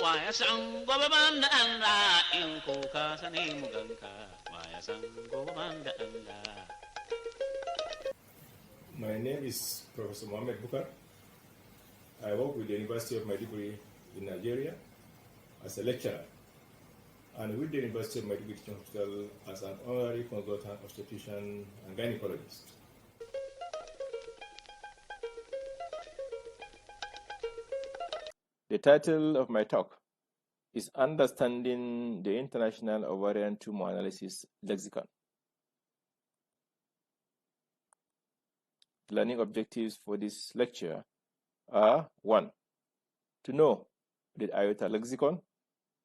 Waya san gobe ban da Allah in ko ka sani mu ganka. Waya san gobe ban da Allah. My name is Professor Mohammed Bukar. I work with the University of Maiduguri in Nigeria as a lecturer and with the University of Maiduguri Teaching Hospital as an honorary consultant obstetrician and gynecologist. The title of my talk is Understanding the International Ovarian Tumor Analysis Lexicon. Learning objectives for this lecture are 1. To know the IOTA lexicon,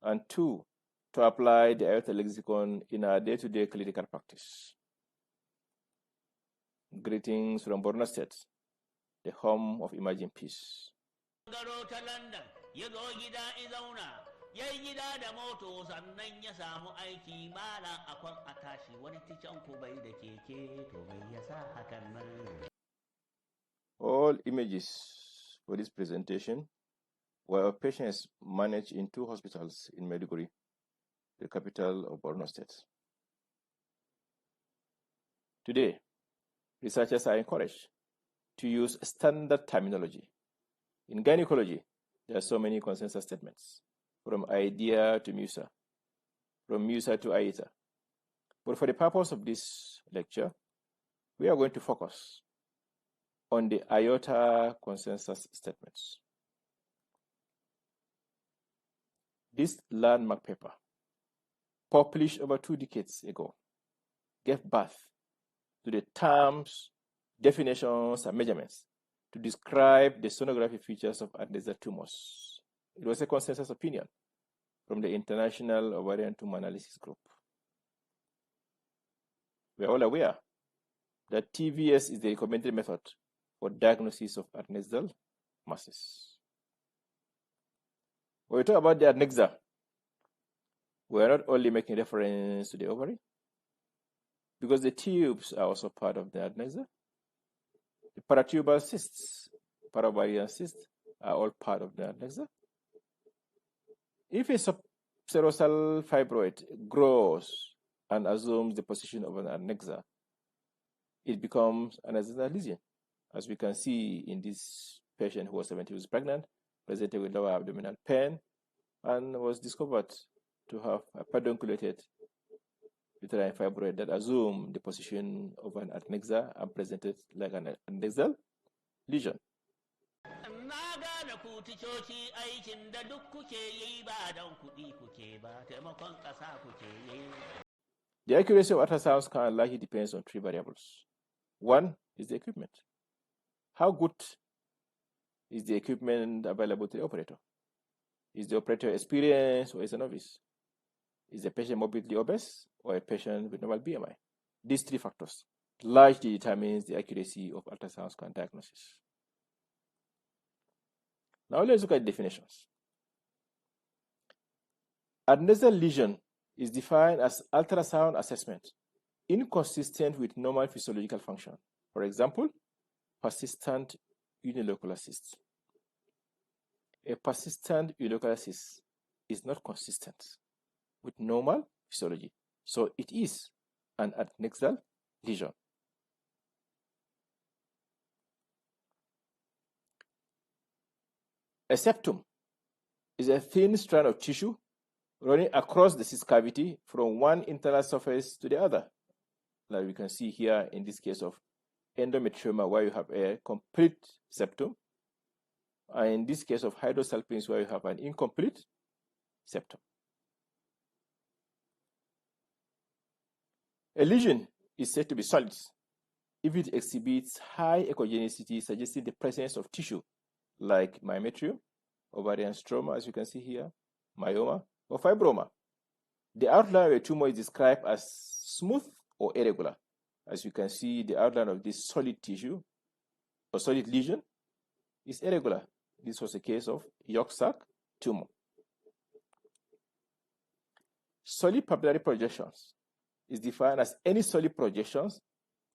and 2. To apply the IOTA lexicon in our day-to-day clinical practice. Greetings from Borno State, the home of emerging peace. Ya yi gida da moto sannan ya samu aiki malam akwai a tashi wani ticen ku bai da keke to mai yasa hakan nan. All images for this presentation were of patients managed in 2 hospitals in Maiduguri, the capital of Borno State. Today, researchers are encouraged to use standard terminology. In gynecology, there are so many consensus statements, from idea to MUSA, from MUSA to IETA. But for the purpose of this lecture, we are going to focus on the IOTA consensus statements. This landmark paper, published over 2 decades ago, gave birth to the terms, definitions, and measurements to describe the sonography features of adnexal tumors. It was a consensus opinion from the International Ovarian Tumor Analysis Group. We are all aware that TVS is the recommended method for diagnosis of adnexal masses. When we talk about the adnexa, we are not only making reference to the ovary, because the tubes are also part of the adnexa. The paratubal cysts, paravarian cysts, are all part of the adnexa. If a serosal fibroid grows and assumes the position of an adnexa, it becomes an adnexal lesion, as we can see in this patient who was 70 weeks pregnant, presented with lower abdominal pain, and was discovered to have a pedunculated uterine fibroid that assumed the position of an adnexa and presented like an adnexal lesion. Na gane ku ticoci aikin da duk kuke yi ba don kuɗi kuke ba, taimakon ƙasa kuke yi. The accuracy of ultrasound scan largely depends on 3 variables. 1 is the equipment. How good is the equipment available to the operator? Is the operator experienced or is a novice? Is the patient morbidly obese or a patient with normal BMI? These 3 factors largely determines the accuracy of ultrasound scan diagnosis. Now let's look at definitions. Adnexal lesion is defined as ultrasound assessment inconsistent with normal physiological function. For example, persistent unilocular cyst. A persistent unilocular cyst is not consistent with normal physiology, so it is an adnexal lesion. A septum is a thin strand of tissue running across the cyst cavity from one internal surface to the other. Like we can see here in this case of endometrioma, where you have a complete septum, and in this case of hydrosalpinx, where you have an incomplete septum. A lesion is said to be solid if it exhibits high echogenicity, suggesting the presence of tissue like myometrium, ovarian stroma, as you can see here, myoma, or fibroma. The outline of a tumor is described as smooth or irregular. As you can see, the outline of this solid tissue or solid lesion is irregular. This was a case of yolk sac tumor. Solid papillary projections is defined as any solid projections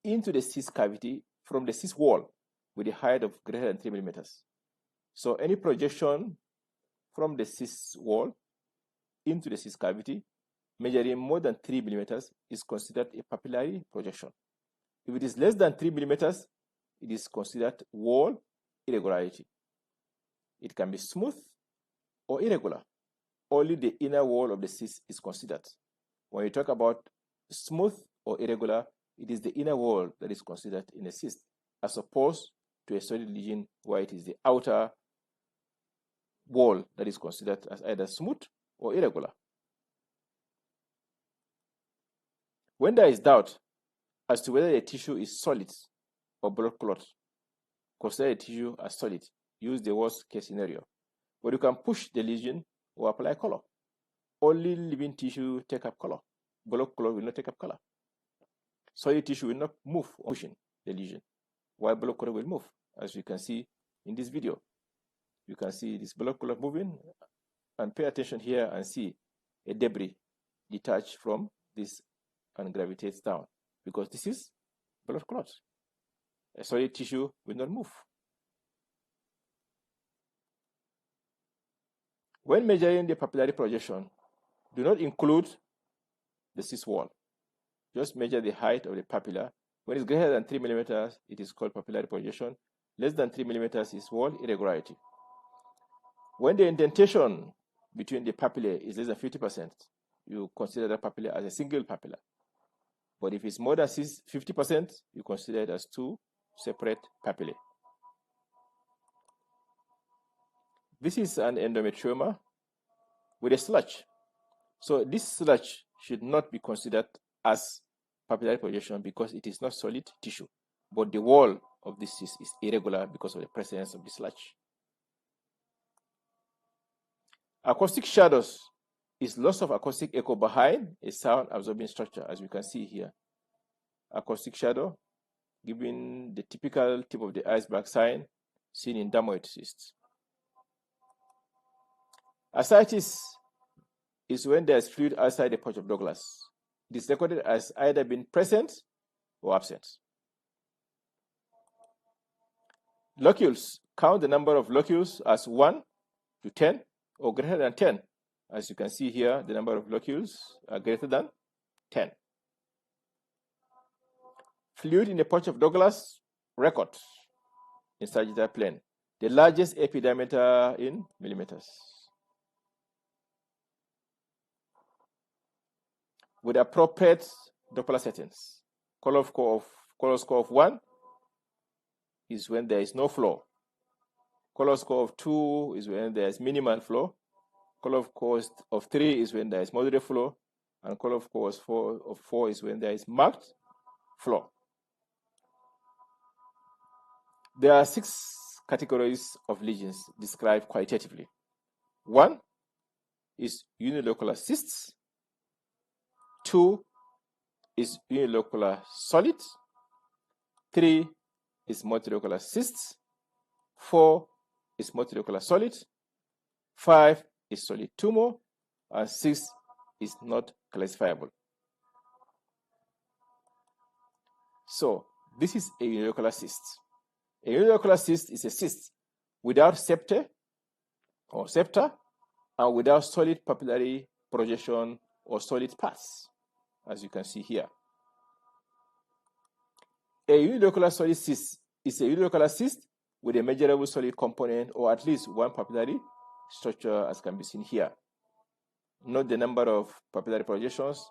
into the cyst cavity from the cyst wall with a height of greater than 3 millimeters. So any projection from the cyst wall into the cyst cavity, measuring more than 3 millimeters, is considered a papillary projection. If it is less than 3 millimeters, it is considered wall irregularity. It can be smooth or irregular. Only the inner wall of the cyst is considered. When you talk about smooth or irregular, it is the inner wall that is considered in a cyst, as opposed to a solid lesion where it is the outer wall that is considered as either smooth or irregular. When there is doubt as to whether the tissue is solid or blood clot, consider the tissue as solid. Use the worst case scenario. But you can push the lesion or apply color. Only living tissue take up color. Blood clot will not take up color. Solid tissue will not move on pushing the lesion, while blood clot will move, as you can see in this video. You can see this blood clot moving, and pay attention here and see a debris detached from this and gravitates down, because this is blood clot. A solid tissue will not move. When measuring the papillary projection, do not include the cyst wall. Just measure the height of the papilla. When it's greater than 3 millimeters, it is called papillary projection. Less than 3 millimeters is wall irregularity. When the indentation between the papillae is less than 50%, you consider the papilla as a single papilla. But if it's more than 50%, you consider it as two separate papillae. This is an endometrioma with a sludge. So this sludge should not be considered as papillary projection because it is not solid tissue, but the wall of this cyst is irregular because of the presence of the sludge. Acoustic shadows is loss of acoustic echo behind a sound absorbing structure, as we can see here. Acoustic shadow giving the typical tip of the iceberg sign seen in dermoid cysts. Ascites is when there is fluid outside the pouch of Douglas. It is recorded as either being present or absent. Locules, count the number of locules as 1 to 10 or greater than 10. As you can see here, the number of locules are greater than 10. Fluid in the pouch of Douglas, record in sagittal plane. The largest AP diameter in millimeters. With appropriate Doppler settings. Color score of 1 is when there is no flow. Color score of 2 is when there is minimal flow. Color score of 3 is when there is moderate flow. And color score of 4 is when there is marked flow. There are 6 categories of lesions described qualitatively. 1 is unilocular cysts. 2 is unilocular solid. 3 is multilocular cysts. 4 is multilocular solid. 5 is solid tumor. And 6 is not classifiable. So, this is a unilocular cyst. A unilocular cyst is a cyst without septa or septa and without solid papillary projection or solid parts, as you can see here. A unilocular solid cyst is a unilocular cyst with a measurable solid component or at least one papillary structure, as can be seen here. Note the number of papillary projections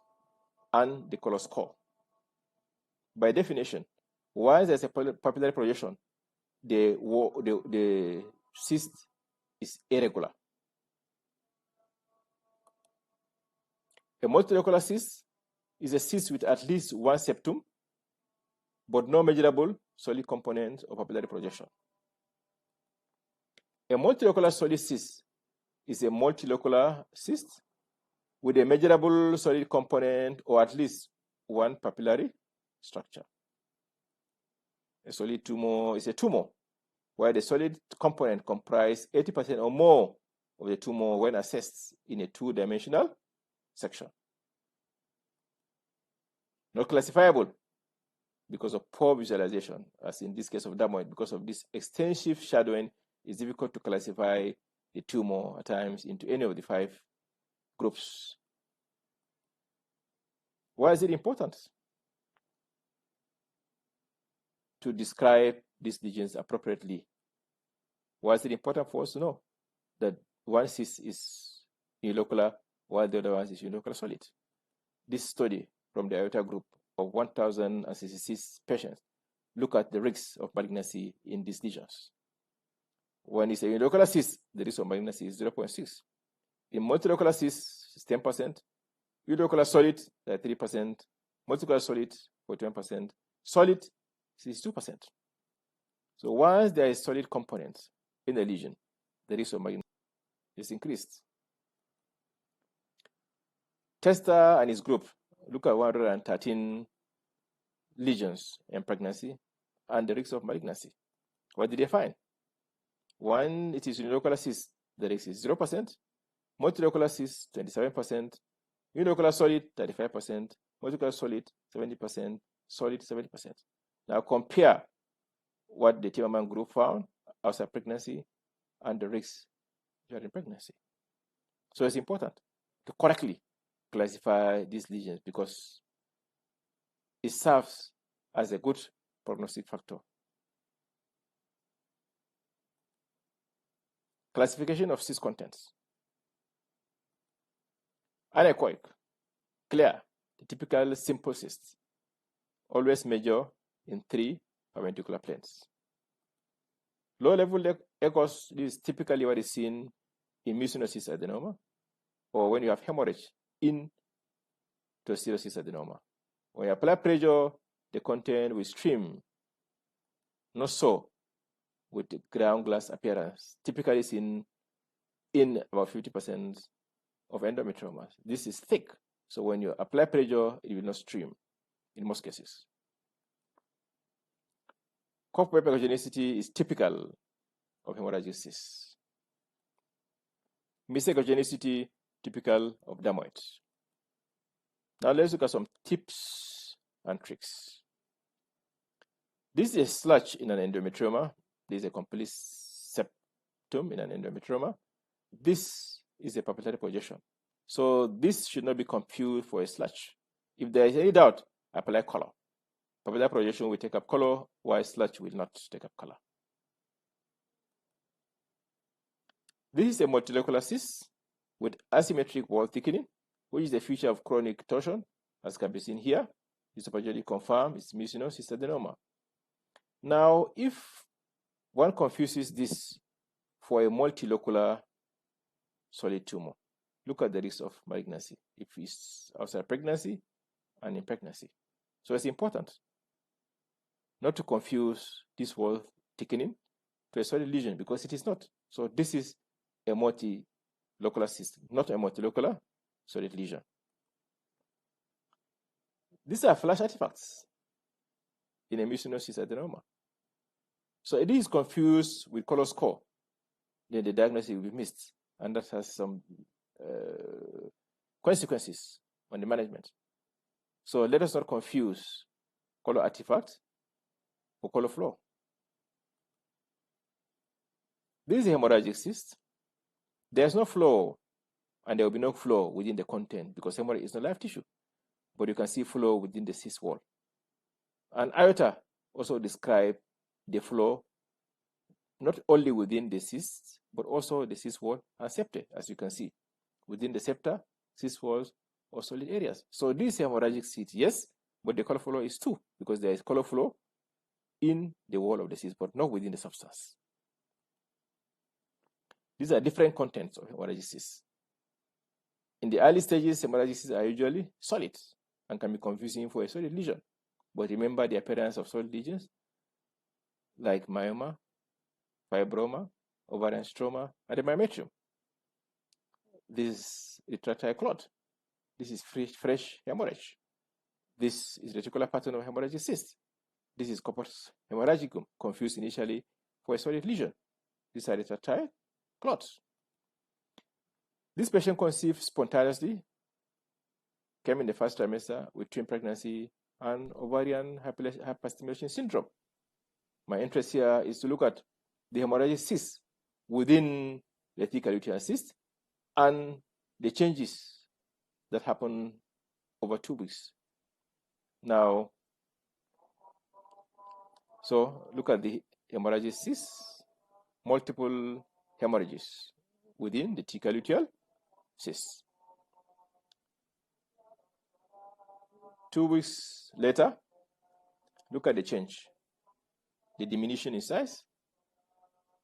and the color score. By definition, once there's a papillary projection, the cyst is irregular. A multilocular cyst is a cyst with at least one septum, but no measurable solid component of papillary projection. A multilocular solid cyst is a multilocular cyst with a measurable solid component or at least one papillary structure. A solid tumor is a tumor where the solid component comprises 80% or more of the tumor when assessed in a two-dimensional section. Not classifiable because of poor visualization, as in this case of dermoid. Because of this extensive shadowing, it's difficult to classify the tumor at times into any of the 5 groups. Why is it important to describe these lesions appropriately? Why is it important for us to know that one cyst is unilocular while the other one is unilocular solid? This study from the IOTA group of 1,066 patients look at the risks of malignancy in these lesions. When it's a unilocular cyst, the risk of malignancy is 0.6. In multilocular cysts, it's 10%. Unilocular solid, 3%. Multilocular solid, 41%. Solid, 62%. So once there is solid component in the lesion, the risk of malignancy is increased. Tester and his group look at 113 lesions in pregnancy and the risk of malignancy. What did they find? When it is unilocular cyst, the risk is 0%. Multilocular cyst, 27%. Unilocular solid, 35%. Multilocular solid, 70%. Solid, 70%. Now compare what the Timmerman group found outside pregnancy and the risks during pregnancy. So it's important to correctly classify these lesions because it serves as a good prognostic factor. Classification of cyst contents. Anechoic, clear, the typical simple cyst. Always measure in 3 perpendicular planes. Low-level echoes, this is typically what is seen in mucinous cyst adenoma or when you have hemorrhage in to serous cyst adenoma. When you apply pressure, the content will stream, not so with the ground glass appearance, typically seen in about 50% of endometriomas. This is thick, so when you apply pressure, it will not stream in most cases. Corpus echogenicity is typical of hemorrhagic cysts. Mesechogenicity, typical of dermoids. Now let's look at some tips and tricks. This is a sludge in an endometrioma. This is a complete septum in an endometrioma. This is a papillary projection. So this should not be confused for a sludge. If there is any doubt, apply color. Papillary projection will take up color, while sludge will not take up color. This is a multilocular cyst with asymmetric wall thickening, which is a feature of chronic torsion, as can be seen here. It's supposedly confirmed it's mucinous cyst adenoma. Now, if one confuses this for a multilocular solid tumor, look at the risk of malignancy if it's outside pregnancy and in pregnancy. So it's important not to confuse this wall thickening to a solid lesion because it is not. So this is a multilocular cyst, not a multilocular solid lesion. These are flash artifacts in a mucinous cyst adenoma. So if it is confused with color score, then the diagnosis will be missed, and that has some consequences on the management. So let us not confuse color artifact or color flow. This is a hemorrhagic cyst. There's no flow, and there will be no flow within the content because hemorrhage is not live tissue, but you can see flow within the cyst wall. And IOTA also describe the flow not only within the cyst, but also the cyst wall and septa, as you can see. Within the septa, cyst walls, or solid areas. So this hemorrhagic cyst, yes, but the color flow is 2 because there is color flow in the wall of the cyst, but not within the substance. These are different contents of hemorrhagic cysts. In the early stages, hemorrhagic cysts are usually solid and can be confusing for a solid lesion. But remember the appearance of solid lesions like myoma, fibroma, ovarian stroma, and the myometrium. This is retractile clot. This is fresh hemorrhage. This is reticular pattern of hemorrhagic cyst. This is corpus hemorrhagicum, confused initially for a solid lesion. These are retractile clots. This patient conceived spontaneously, came in the first trimester with twin pregnancy and ovarian hyperstimulation syndrome. My interest here is to look at the hemorrhagic cyst within lenticular luteal cyst, and the changes that happen over 2 weeks. Now, so look at the hemorrhagic cysts, multiple hemorrhages within the thecal luteal cyst. 2 weeks later, look at the change, the diminution in size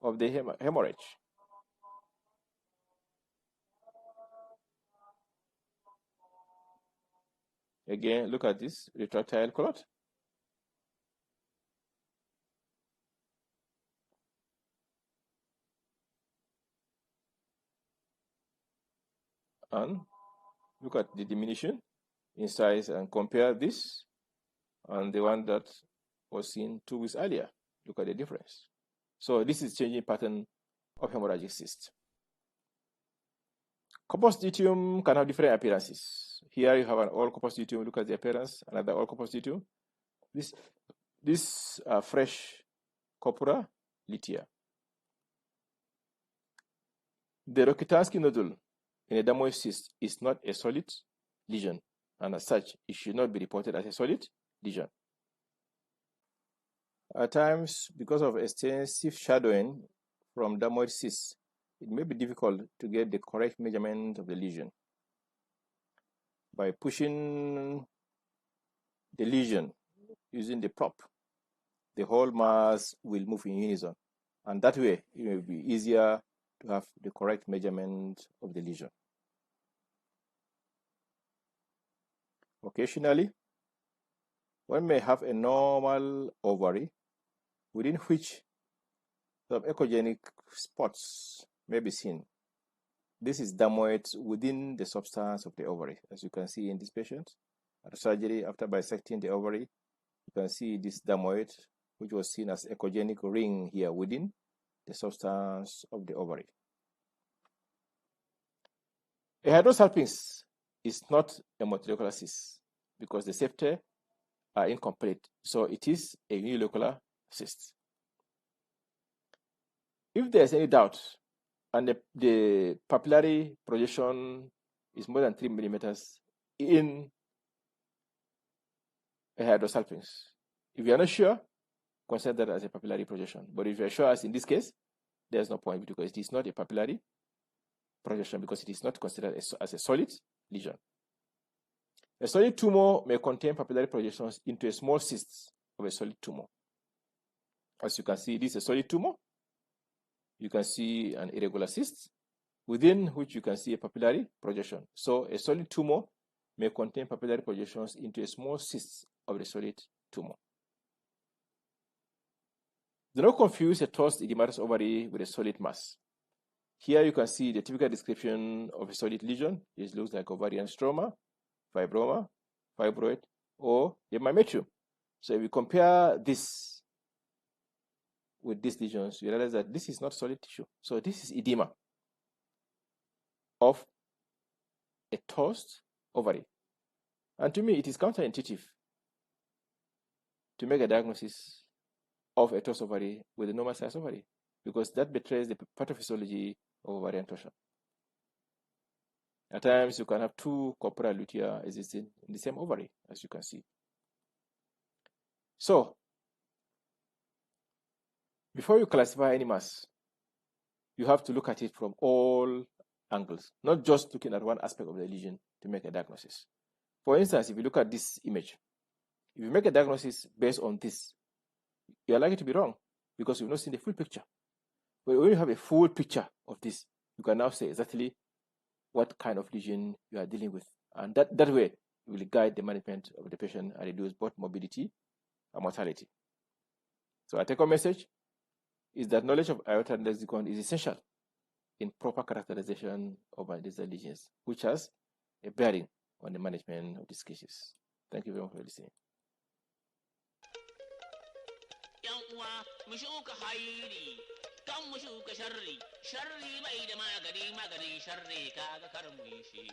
of the hemorrhage. Again, look at this retractile clot. And look at the diminution in size and compare this and the one that was seen 2 weeks earlier. Look at the difference. So this is changing pattern of hemorrhagic cyst. Corpus luteum can have different appearances. Here you have an all corpus luteum. Look at the appearance. Another all corpus luteum. This fresh corpora lutea. The Rokitansky nodule in a dermoid cyst is not a solid lesion, and as such, it should not be reported as a solid lesion. At times, because of extensive shadowing from dermoid cysts, it may be difficult to get the correct measurement of the lesion. By pushing the lesion using the prop, the whole mass will move in unison, and that way it will be easier to have the correct measurement of the lesion. Occasionally, one may have a normal ovary within which some echogenic spots may be seen. This is dermoids within the substance of the ovary, as you can see in this patient. At surgery, after bisecting the ovary, you can see this dermoid, which was seen as echogenic ring here within the substance of the ovary. A hydrosalpinx is not a multilocular cyst because the septae are incomplete, so it is a unilocular cyst. If there's any doubt and the papillary projection is more than 3 millimeters in a hydrosalpinx, if you are not sure, consider that as a papillary projection. But if you are sure, as in this case, there's no point because it is not a papillary projection because it is not considered as a solid lesion. A solid tumor may contain papillary projections into a small cyst of a solid tumor. As you can see, this is a solid tumor. You can see an irregular cyst within which you can see a papillary projection. So a solid tumor may contain papillary projections into a small cyst of the solid tumor. Do not confuse a tossed edematous ovary with a solid mass. Here you can see the typical description of a solid lesion. It looks like ovarian stroma, fibroma, fibroid, or a myometrium. So if we compare this with these lesions, you realize that this is not solid tissue. So this is edema of a tossed ovary. And to me, it is counterintuitive to make a diagnosis of a tossed ovary with a normal size ovary, because that betrays the pathophysiology of ovarian torsion. At times, you can have two corpora lutea existing in the same ovary, as you can see. So, before you classify any mass, you have to look at it from all angles, not just looking at one aspect of the lesion to make a diagnosis. For instance, if you look at this image, if you make a diagnosis based on this, you are likely to be wrong because you've not seen the full picture. But when you have a full picture of this, you can now say exactly what kind of lesion you are dealing with. And that way, it will guide the management of the patient and reduce both morbidity and mortality. So our take-home message is that knowledge of aorta and lexicon is essential in proper characterization of distal lesions, which has a bearing on the management of these cases. Thank you very much for listening. Sharri bai da magani, maganin sharri kaga kar mu yi shi.